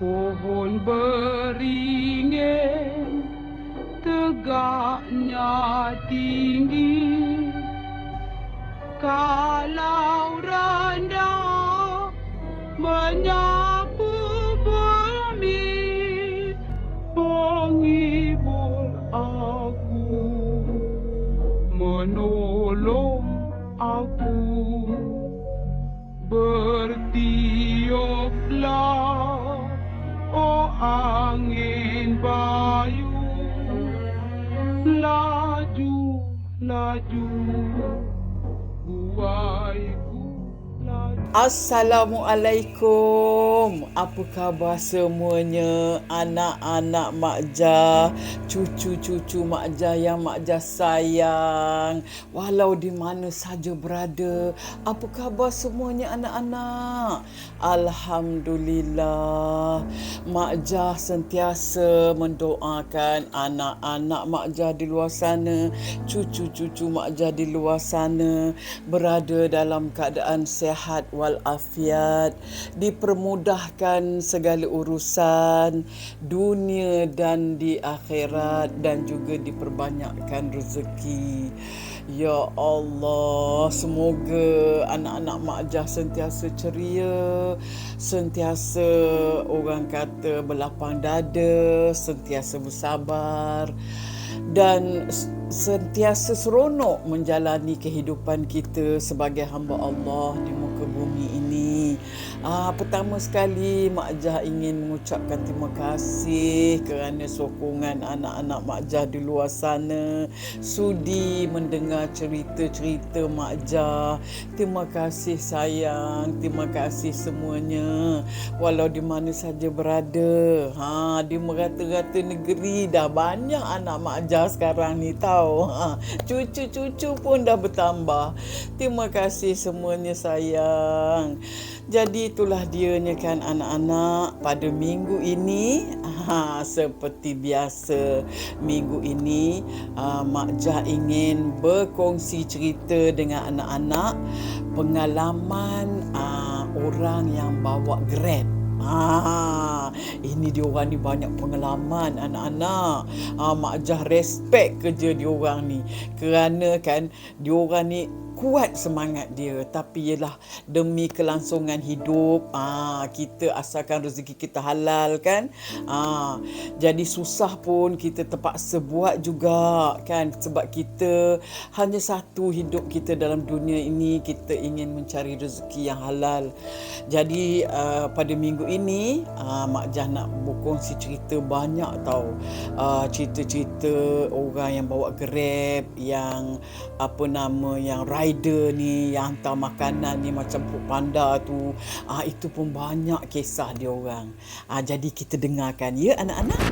Pohon beringin tegaknya tinggi, kalau rendah menyapu bumi, menghibur aku, menolong aku. Bertiuplah, oh angin bayu, laju, laju, buaiku laju. Assalamualaikum. Apa khabar semuanya? Anak-anak Mak Jah, cucu-cucu Mak Jah yang Mak Jah sayang, walau di mana saja berada. Apa khabar semuanya anak-anak? Alhamdulillah. Mak Jah sentiasa mendoakan anak-anak Mak Jah di luar sana, cucu-cucu Mak Jah di luar sana berada dalam keadaan sihat walafiat, dipermudahkan segala urusan dunia dan di akhirat, dan juga diperbanyakkan rezeki. Ya Allah, semoga anak-anak Mak Jah sentiasa ceria, sentiasa orang kata berlapang dada, sentiasa bersabar dan sentiasa seronok menjalani kehidupan kita sebagai hamba Allah di muka bumi ini. Pertama sekali Mak Jah ingin mengucapkan terima kasih kerana sokongan anak-anak Mak Jah di luar sana sudi mendengar cerita-cerita Mak Jah. Terima kasih sayang, terima kasih semuanya. Walau di mana saja berada, di merata-rata negeri dah banyak anak Mak Jah sekarang ni tahu. Cucu-cucu pun dah bertambah. Terima kasih semuanya sayang. Jadi itulah dianya kan anak-anak, pada minggu ini seperti biasa minggu ini Mak Jah ingin berkongsi cerita dengan anak-anak pengalaman orang yang bawa Grab. Ini diorang ni banyak pengalaman anak-anak. Mak Jah respect kerja diorang ni, kerana kan diorang ni kuat semangat dia, tapi ialah demi kelangsungan hidup. Kita asalkan rezeki kita halal kan. Jadi susah pun kita terpaksa buat juga kan, sebab kita hanya satu hidup kita dalam dunia ini, kita ingin mencari rezeki yang halal. Jadi pada minggu ini Mak Jah nak berkongsi cerita banyak tau. Cerita-cerita orang yang bawa Grab, yang yang rider ni, yang hantar makanan ni macam Foodpanda tu. Itu pun banyak kisah dia orang. Jadi kita dengarkan ya anak-anak.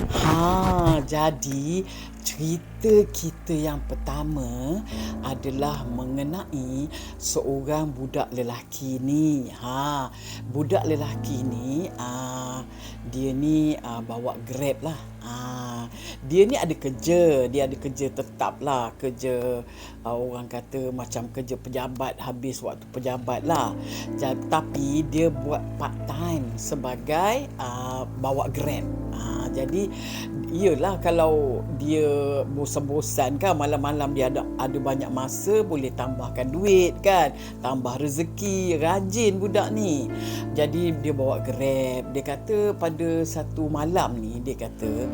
Jadi cerita kita yang pertama adalah mengenai seorang budak lelaki ni. Budak lelaki ni dia ni bawa Grab lah. Dia ni ada kerja, dia ada kerja tetap lah, kerja orang kata macam kerja pejabat, habis waktu pejabat lah. Tapi dia buat part time sebagai bawa Grab. Jadi iyalah, kalau dia bosan-bosan kan, malam-malam dia ada banyak masa, boleh tambahkan duit kan, tambah rezeki, rajin budak ni. Jadi dia bawa Grab. Dia kata pada satu malam ni, dia kata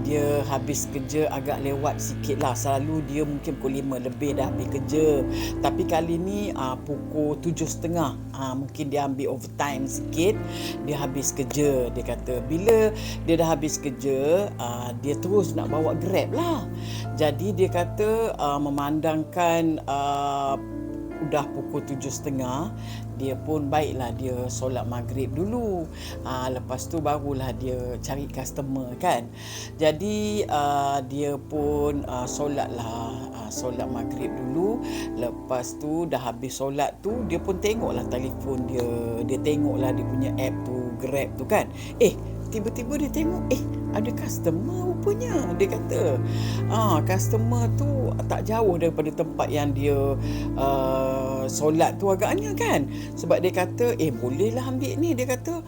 dia habis kerja agak lewat sikit lah. Selalu dia mungkin pukul 5 lebih dah habis kerja, tapi kali ni pukul 7.30. Mungkin dia ambil overtime sikit, dia habis kerja. Dia kata bila dia dah habis kerja, dia terus nak bawa Grab lah. Jadi dia kata memandangkan dah pukul 7.30, dia pun baiklah dia solat maghrib dulu. Lepas tu barulah dia cari customer kan. Jadi dia pun solat maghrib dulu. Lepas tu dah habis solat tu, dia pun tengoklah telefon dia. Dia tengoklah dia punya app tu, Grab tu kan. Tiba-tiba dia tengok, ada customer rupanya. Dia kata customer tu tak jauh daripada tempat yang dia solat tu agaknya kan. Sebab dia kata bolehlah ambil ni. Dia kata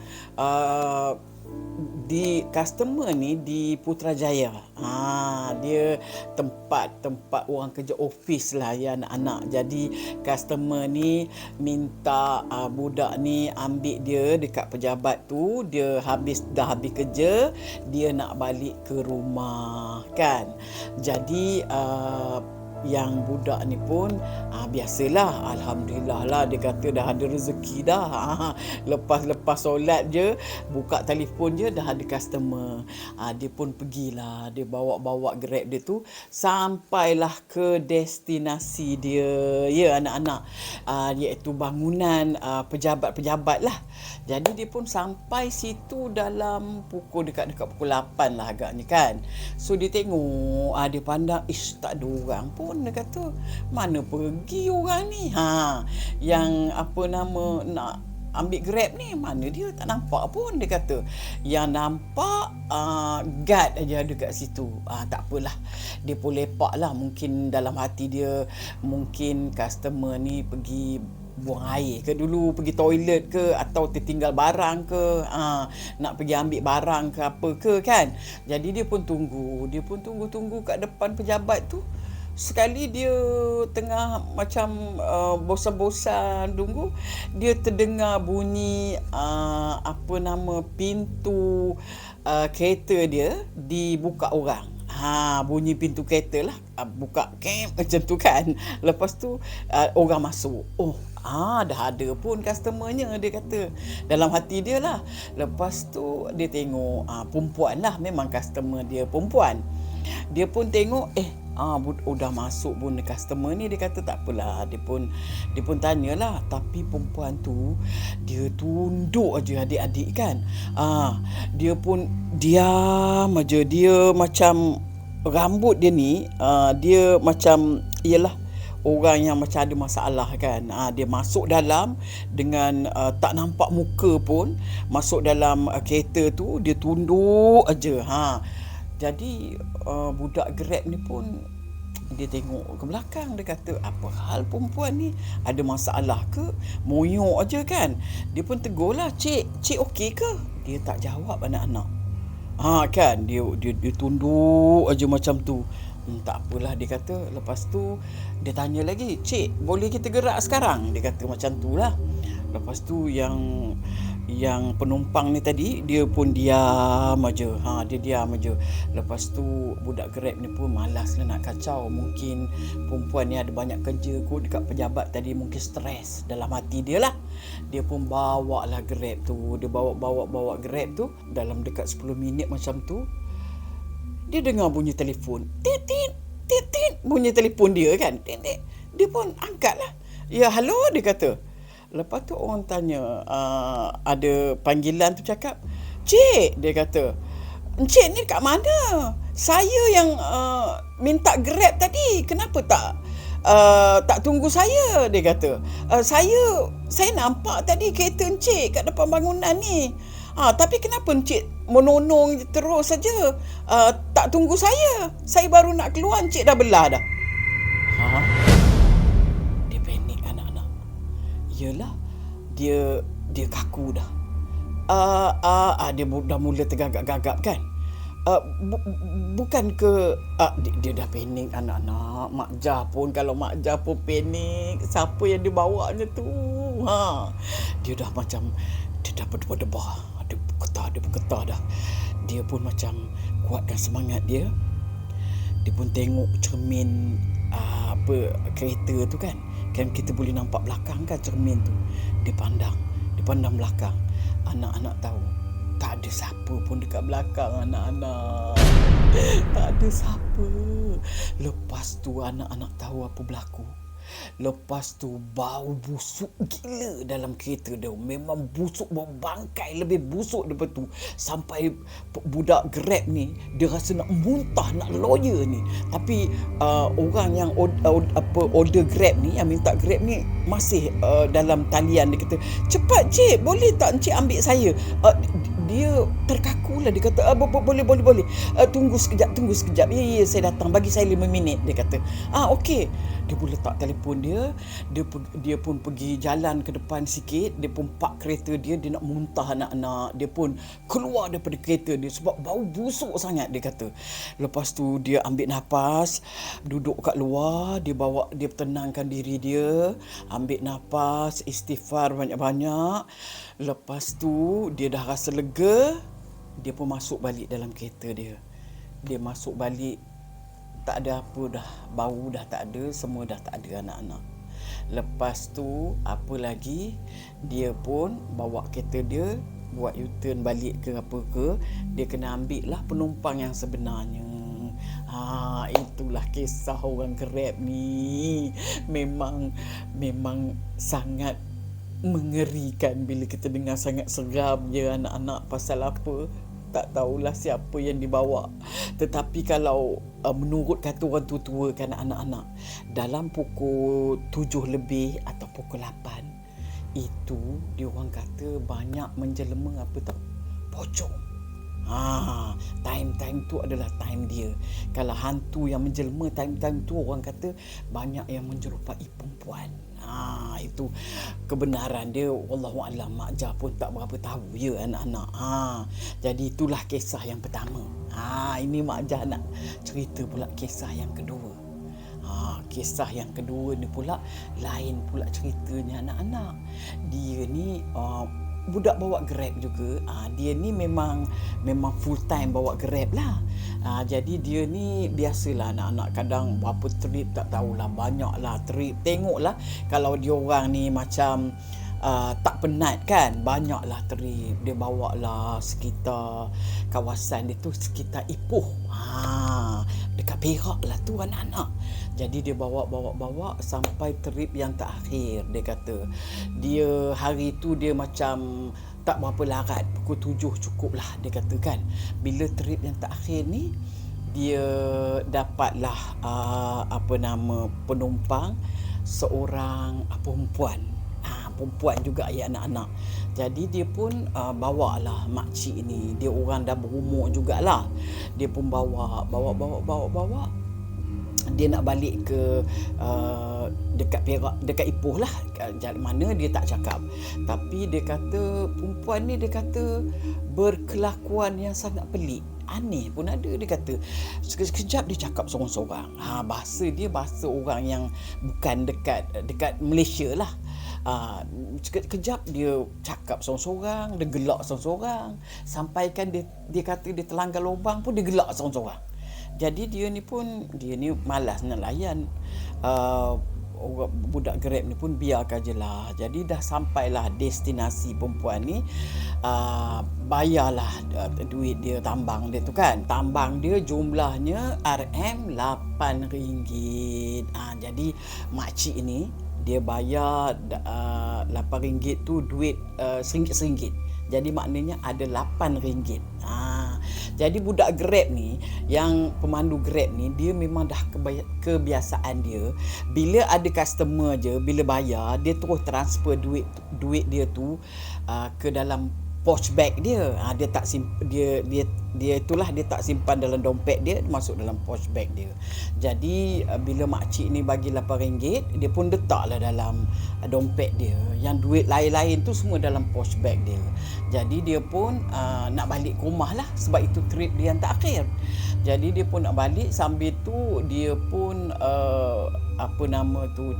di customer ni di Putrajaya. Dia tempat orang kerja office lah ya anak-anak. Jadi customer ni minta budak ni ambil dia dekat pejabat tu. Dia dah habis kerja, dia nak balik ke rumah kan. Jadi yang budak ni pun biasalah, alhamdulillah lah, dia kata dah ada rezeki dah. Lepas solat je, buka telefon je dah ada customer. Dia pun pergilah, dia bawa Grab dia tu sampailah ke destinasi dia ya anak-anak, iaitu bangunan pejabat-pejabat lah. Jadi dia pun sampai situ dalam dekat pukul 8 lah agaknya kan. So dia tengok, dia pandang, tak ada orang pun. Dia kata, mana pergi orang ni? Yang nak ambil Grab ni, mana dia? Tak nampak pun, dia kata. Yang nampak guard aja ada kat situ. Tak apalah, dia pun lepak lah. Mungkin dalam hati dia, mungkin customer ni pergi buang air ke dulu, pergi toilet ke, atau tertinggal barang ke, nak pergi ambil barang ke apa ke kan. Jadi dia pun tunggu kat depan pejabat tu. Sekali dia tengah macam bosan-bosan tunggu, dia terdengar bunyi pintu kereta dia dibuka orang. Bunyi pintu kereta lah, buka macam tu kan. Lepas tu orang masuk. Dah ada pun customernya, dia kata dalam hati dia lah. Lepas tu dia tengok perempuan lah, memang customer dia perempuan. Dia pun tengok dah masuk pun customer ni. Dia kata tak apalah, dia pun tanyalah. Tapi perempuan tu dia tunduk aja adik-adik kan. Dia pun diam aja. Dia macam rambut dia ni, dia macam orang yang macam ada masalah kan. Dia masuk dalam dengan tak nampak muka pun, masuk dalam kereta tu, dia tunduk aja. Jadi budak Grab ni pun dia tengok ke belakang. Dia kata, apa hal perempuan ni? Ada masalah ke? Moyok aja kan. Dia pun tegurlah, Cik okey ke? Dia tak jawab anak-anak. Kan, dia tunduk aja macam tu. Tak apalah, dia kata. Lepas tu dia tanya lagi, Cik boleh kita gerak sekarang? Dia kata macam tu lah. Lepas tu yang penumpang ni tadi, dia pun diam aja. Dia diam aja. Lepas tu budak Grab ni pun malas lah nak kacau. Mungkin perempuan ni ada banyak kerja kot dekat pejabat tadi, mungkin stres dalam hati dia lah. Dia pun bawa lah Grab tu. Dia bawa Grab tu. Dalam dekat 10 minit macam tu, dia dengar bunyi telefon. Tit tit tit tit, bunyi telefon dia kan. Tit tit. Dia pun angkat lah. Ya, halo, dia kata. Lepas tu orang tanya, ada panggilan tu cakap, Cik, dia kata, Encik ni kat mana? Saya yang minta Grab tadi, kenapa tak tunggu saya? Dia kata, saya nampak tadi kereta Encik kat depan bangunan ni. Tapi kenapa Encik menonong terus saja? Tak tunggu saya. Saya baru nak keluar, Encik dah belah dah. Dia panik anak-anak. Yelah, dia kaku dah. Dia dah mula tergagap-gagap kan. Bukan ke dia dah panik anak-anak. Mak Jah pun, kalau Mak Jah pun panik, siapa yang dia bawanya tu? Dia dah macam, dia dah berdebar. Dia bergetar dah. Dia pun macam kuatkan semangat dia. Dia pun tengok cermin kereta tu kan. Kan kita boleh nampak belakang kan cermin tu. Dia pandang belakang. Anak-anak tahu tak ada siapa pun dekat belakang anak-anak. Tak ada siapa. Lepas tu anak-anak tahu apa berlaku. Lepas tu bau busuk gila dalam kereta dia. Memang busuk, bau bangkai lebih busuk daripada tu. Sampai budak Grab ni dia rasa nak muntah, nak lawyer ni. Tapi orang yang order Grab ni, yang minta Grab ni masih dalam talian. Dia kata, cepat Cik, boleh tak Encik ambil saya? Dia terkaku barulah dia kata, boleh. Tunggu sekejap. Ya, saya datang. Bagi saya 5 minit, dia kata. Okey. Dia pun letak telefon dia. Dia pun pergi jalan ke depan sikit. Dia pun park kereta dia. Dia nak muntah anak-anak. Dia pun keluar daripada kereta dia sebab bau busuk sangat, dia kata. Lepas tu dia ambil nafas, duduk kat luar. Dia tenangkan diri dia. Ambil nafas, istighfar banyak-banyak. Lepas tu dia dah rasa lega. Dia pun masuk balik dalam kereta dia. Dia masuk balik, tak ada apa dah. Bau dah tak ada, semua dah tak ada anak-anak. Lepas tu apa lagi, dia pun bawa kereta dia buat U-turn balik ke apa ke. Dia kena ambil lah penumpang yang sebenarnya. Itulah kisah orang Grab ni. Memang sangat mengerikan bila kita dengar, sangat seram je anak-anak. Pasal apa? Tak tahulah siapa yang dibawa. Tetapi kalau menurut kata orang tua-tua kan anak-anak, dalam pukul 7 lebih atau pukul 8 itu dia orang kata banyak menjelma apa tahu? Pocong. Time tu adalah time dia. Kalau hantu yang menjelma time tu, orang kata banyak yang menyerupai perempuan. Itu kebenaran dia. Wallahualam, Mak Jah pun tak berapa tahu ya anak-anak. Jadi itulah kisah yang pertama. Ini Mak Jah nak cerita pula kisah yang kedua. Kisah yang kedua ni pula lain pula ceritanya anak-anak. Dia ni budak bawa Grab juga. Dia ni memang full time bawa Grab lah. Jadi dia ni biasalah anak-anak kadang berapa trip tak tahulah, banyaklah trip. Tengoklah kalau dia orang ni macam tak penat kan, banyaklah trip. Dia bawa lah sekitar kawasan dia tu, sekitar Ipoh. Dekat Perak lah tu anak-anak. Jadi dia bawa sampai trip yang terakhir. Dia kata dia hari tu dia macam tak berapa larat, pukul 7 cukup lah dia kata kan. Bila trip yang terakhir ni dia dapatlah penumpang seorang perempuan. Perempuan juga ya anak-anak. Jadi dia pun bawalah makcik ni. Dia orang dah berumur jugalah. Dia pun bawa. Dia nak balik ke dekat Perak, dekat Ipoh lah. Jalan mana dia tak cakap. Tapi dia kata perempuan ni, dia kata berkelakuan yang sangat pelik. Aneh pun ada, dia kata. Sekejap dia cakap sorang-sorang. Bahasa dia bahasa orang yang bukan dekat Malaysia lah. Sekejap dia cakap sorang-sorang, dia gelak sorang-sorang. Sampaikan dia kata dia terlanggar lubang pun dia gelak sorang-sorang. Jadi dia ni malas nak layan. Budak Grab ni pun biarkan je lah. Jadi dah sampailah destinasi perempuan ni. Bayarlah duit dia, tambang dia tu kan. Tambang dia jumlahnya RM8. Jadi makcik ni dia bayar RM8 tu duit RM1. Jadi maknanya ada RM8. Jadi budak Grab ni, yang pemandu Grab ni, dia memang dah kebiasaan dia. Bila ada customer je, bila bayar, dia terus transfer duit dia tu ke dalam pouch bag dia. Dia tak dia tak simpan dalam dompet dia, masuk dalam pouch bag dia. Jadi bila makcik ni bagi RM8, dia pun letaklah dalam dompet dia. Yang duit lain-lain tu semua dalam pouch bag dia. Jadi dia pun nak balik ke rumah lah, sebab itu trip dia yang terakhir. Jadi dia pun nak balik, sambil tu dia pun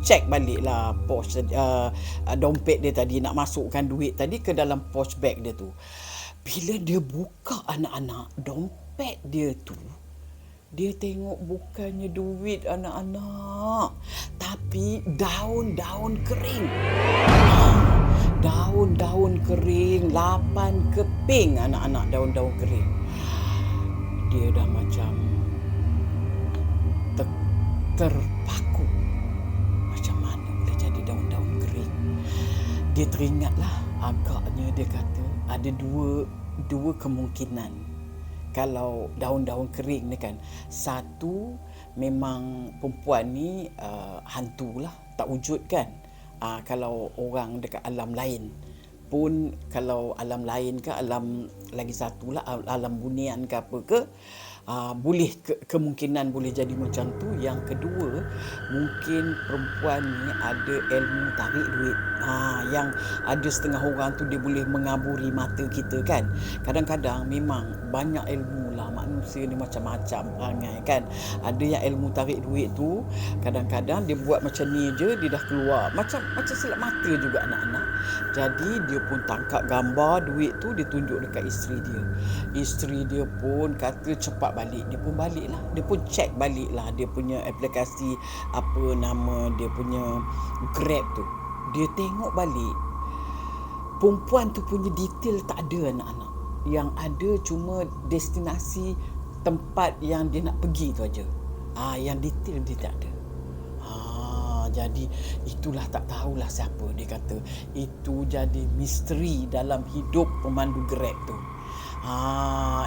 check baliklah pouch dompet dia tadi, nak masukkan duit tadi ke dalam pouch bag dia tu. Bila dia buka anak-anak dompet dia tu, dia tengok bukannya duit anak-anak, tapi daun-daun kering. Daun-daun kering, 8 keping anak-anak daun-daun kering. Dia dah macam terpaku. Macam mana boleh jadi daun-daun kering? Dia teringatlah, agaknya dia kata ada dua kemungkinan. Kalau daun-daun kering ni kan, satu memang perempuan ni hantu lah, tak wujud kan. Kalau orang dekat alam lain pun, kalau alam lain ke alam lagi satu lah, alam bunian ke apa ke, boleh kemungkinan boleh jadi macam tu. Yang kedua, mungkin perempuan ni ada ilmu tarik duit. Yang ada setengah orang tu dia boleh mengaburi mata kita kan. Kadang-kadang memang banyak ilmu lah, manusia ni macam-macam perangai kan. Ada yang ilmu tarik duit tu kadang-kadang dia buat macam ni je, dia dah keluar macam silap mata juga anak-anak. Jadi dia pun tangkap gambar duit tu, dia tunjuk dekat isteri dia. Isteri dia pun kata cepat balik. Dia pun balik lah, dia pun check balik lah dia punya aplikasi, apa nama dia punya, Grab tu. Dia tengok balik, perempuan tu punya detail tak ada anak-anak. Yang ada cuma destinasi tempat yang dia nak pergi tu aja. Yang detail dia tak ada. Jadi itulah tak tahulah siapa. Dia kata itu jadi misteri dalam hidup pemandu Grab tu.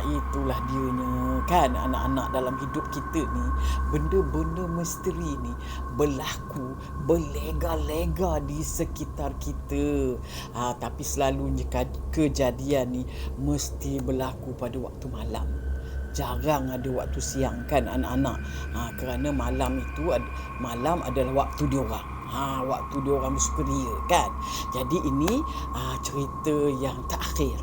Itulah dianya kan anak-anak, dalam hidup kita ni benda-benda misteri ni berlaku, berlega-lega di sekitar kita. Tapi selalunya kejadian ni mesti berlaku pada waktu malam. Jarang ada waktu siang kan anak-anak. Kerana malam adalah waktu diorang. Waktu diorang bersukaria kan. Jadi ini cerita yang terakhir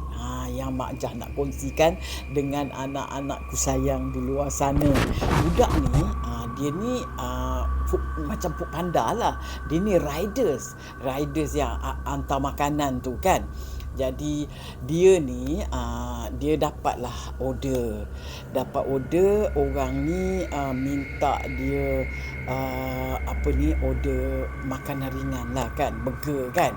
yang Mak Jah nak kongsikan dengan anak-anakku sayang di luar sana. Budak ni dia ni macam Food Panda lah. Dia ni riders yang hantar makanan tu kan. Jadi dia ni dia dapatlah order. Orang ni minta dia order makanan ringan lah kan, burger kan.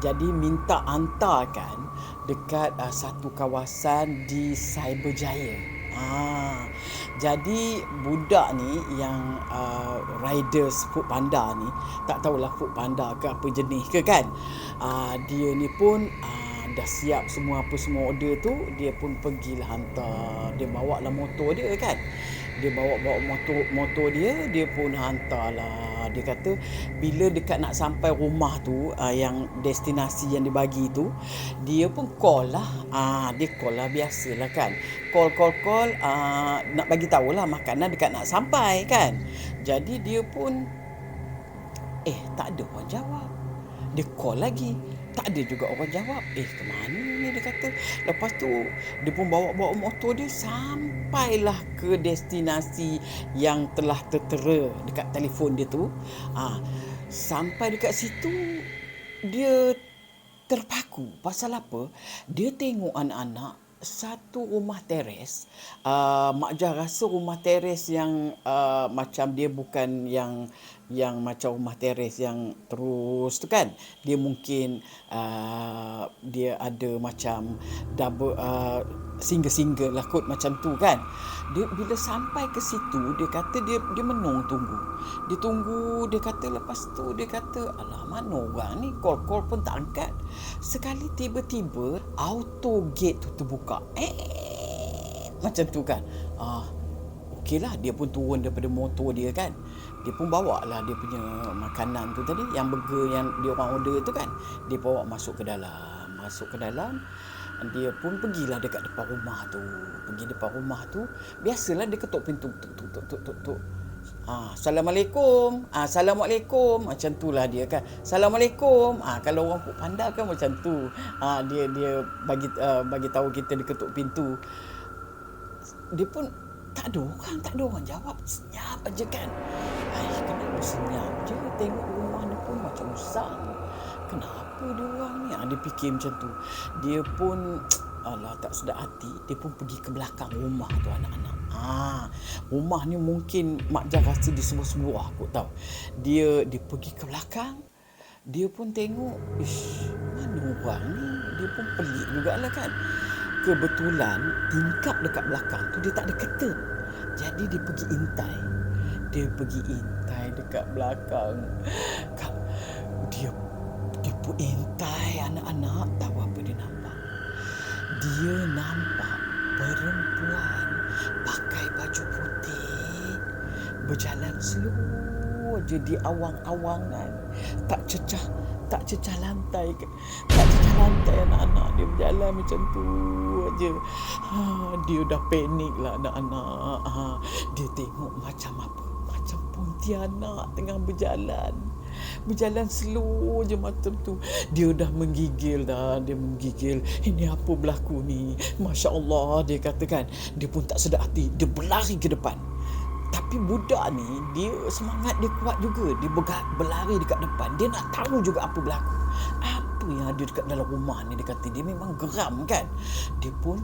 Jadi minta hantarkan dekat satu kawasan di Cyberjaya. Jadi budak ni yang riders Food Panda ni, tak tahulah Food Panda ke apa jenis ke kan. Dia ni pun dah siap semua order tu, dia pun pergilah hantar. Dia bawa lah motor dia kan. Dia bawa motor dia pun hantarlah. Dia kata bila dekat nak sampai rumah tu, yang destinasi yang dibagi tu, dia pun call lah. Dia call lah, biasalah kan. Call nak bagi tahulah makanan dekat nak sampai kan. Jadi dia pun tak ada orang jawab. Dia call lagi, tak ada juga orang jawab. Ke mana ni, dia kata. Lepas tu dia pun bawa motor dia sampailah ke destinasi yang telah tertera dekat telefon dia tu. Sampai dekat situ dia terpaku. Pasal apa? Dia tengok anak-anak satu rumah teres. Mak Jah rasa rumah teres yang macam dia bukan yang macam rumah teres yang terus tu kan. Dia mungkin dia ada macam double single lah kot macam tu kan. Dia bila sampai ke situ, dia kata dia menung tunggu. Dia tunggu, dia kata lepas tu dia kata, alah mana orang ni, call pun tak angkat. Sekali tiba-tiba auto gate tu terbuka. Macam tu kan. Okeylah, dia pun turun daripada motor dia kan. Dia pun bawa lah dia punya makanan tu tadi, yang burger yang dia orang order tu kan. Dia bawa masuk ke dalam. Dia pun pergilah dekat depan rumah tu. Pergi depan rumah tu, biasalah dia ketuk pintu. Tuk. Assalamualaikum. Assalamualaikum. Macam tu lah dia kan. Assalamualaikum. Kalau orang Food Panda kan macam tu. Dia bagi tahu kita, dia ketuk pintu. Dia pun tak ada orang jawab. Senyap aja kan. Kenapa senyap je? Tengok rumah ni pun macam usang. Kenapa dia orang ni? Dia fikir macam tu. Dia pun tak sedap hati. Dia pun pergi ke belakang rumah tu anak-anak. Rumah ni mungkin Mak Jah rasa di sebuah-sebuah kot tau. Dia pergi ke belakang. Dia pun tengok, mana orang ni? Dia pun pelik jugalah kan. Kebetulan tingkap dekat belakang tu dia tak ada curtain. Jadi dia pergi intai. Dekat belakang. Dia pun intai anak-anak. Tahu apa dia nampak? Dia nampak perempuan pakai baju putih, berjalan slow je di awang-awangan, tak cecah tak cecah lantai. Tak cecah lantai anak-anak dia berjalan macam tu aja. Dia dah panik lah anak-anak. Dia tengok macam apa? Macam Pontianak tengah berjalan. Berjalan slow je macam tu. Dia dah menggigil dah. Dia menggigil. Ini apa berlaku ni? Masya Allah, dia katakan. Dia pun tak sedar hati. Dia berlari ke depan. Tapi budak ni, dia semangat dia kuat juga. Dia berlari dekat depan. Dia nak tahu juga apa berlaku. Apa yang ada dekat dalam rumah ni? Dia kata dia memang geram kan. Dia pun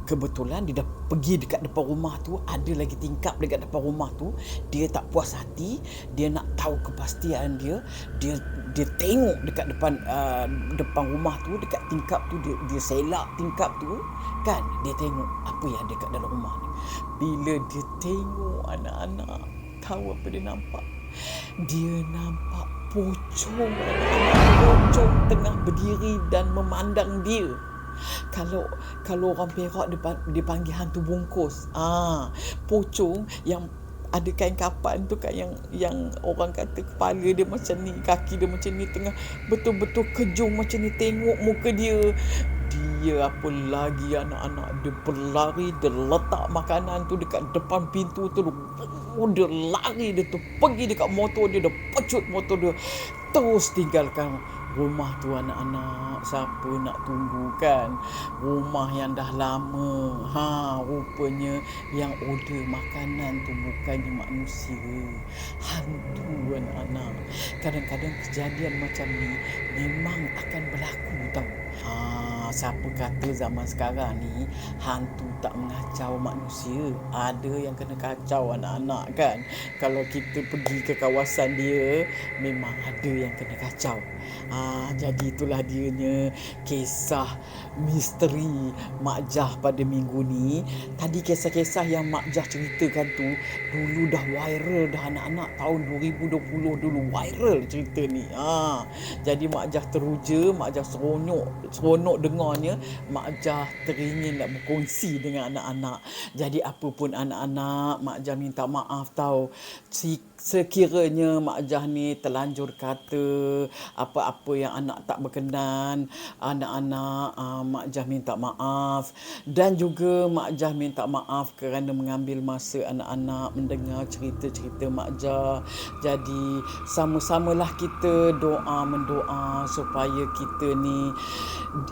kebetulan dia dah pergi dekat depan rumah tu, ada lagi tingkap dekat depan rumah tu. Dia tak puas hati, dia nak tahu kepastian dia. Dia tengok dekat depan rumah tu, dekat tingkap tu, dia selak tingkap tu kan. Dia tengok apa yang ada dekat dalam rumah ni. Bila dia tengok anak-anak, tahu apa dia nampak? Dia nampak pocong anak-anak. Pocong tengah berdiri dan memandang dia. Kalau orang Perak dia panggil hantu bungkus. Pocong yang ada kain kapan tu kan, yang orang kata kepala dia macam ni, kaki dia macam ni, tengah betul-betul kejung macam ni. Tengok muka dia. Dia apa lagi anak-anak, dia berlari, dia letak makanan tu dekat depan pintu tu. Dia lari, dia tu pergi dekat motor dia pecut motor dia, terus tinggalkan rumah tu anak-anak. Siapa nak tunggu kan? Rumah yang dah lama. Rupanya yang order makanan tu bukannya manusia, hantu anak-anak. Kadang-kadang kejadian macam ni memang akan berlaku tau. Siapa kata zaman sekarang ni hantu tak mengacau manusia? Ada yang kena kacau anak-anak kan. Kalau kita pergi ke kawasan dia, memang ada yang kena kacau. Jadi itulah dianya kisah misteri Mak Jah pada minggu ni. Tadi kisah-kisah yang Mak Jah ceritakan tu dulu dah viral dah anak-anak. Tahun 2020 dulu viral cerita ni. Jadi Mak Jah teruja, Mak Jah seronok dengarnya. Mak Jah teringin nak berkongsi dengan anak-anak. Jadi apa pun anak-anak, Mak Jah minta maaf tau. Sekiranya Mak Jah ni terlanjur kata apa-apa yang anak tak berkenan, anak-anak, Mak Jah minta maaf. Dan juga Mak Jah minta maaf kerana mengambil masa anak-anak mendengar cerita-cerita Mak Jah. Jadi sama-samalah kita mendoa supaya kita ni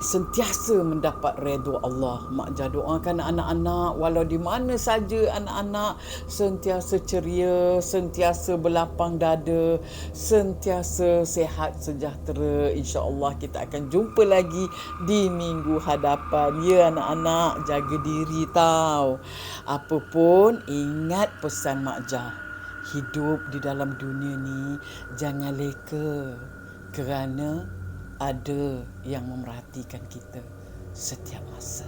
sentiasa mendapat redha Allah. Mak Jah doakan anak-anak walau di mana saja anak-anak sentiasa ceria, sentiasa berlapang dada, sentiasa sihat sejahtera. InsyaAllah kita akan jumpa lagi di minggu hadapan. Ya anak-anak, jaga diri tau. Apapun, ingat pesan Mak Jah. Hidup di dalam dunia ni jangan leka, kerana ada yang memerhatikan kita setiap masa.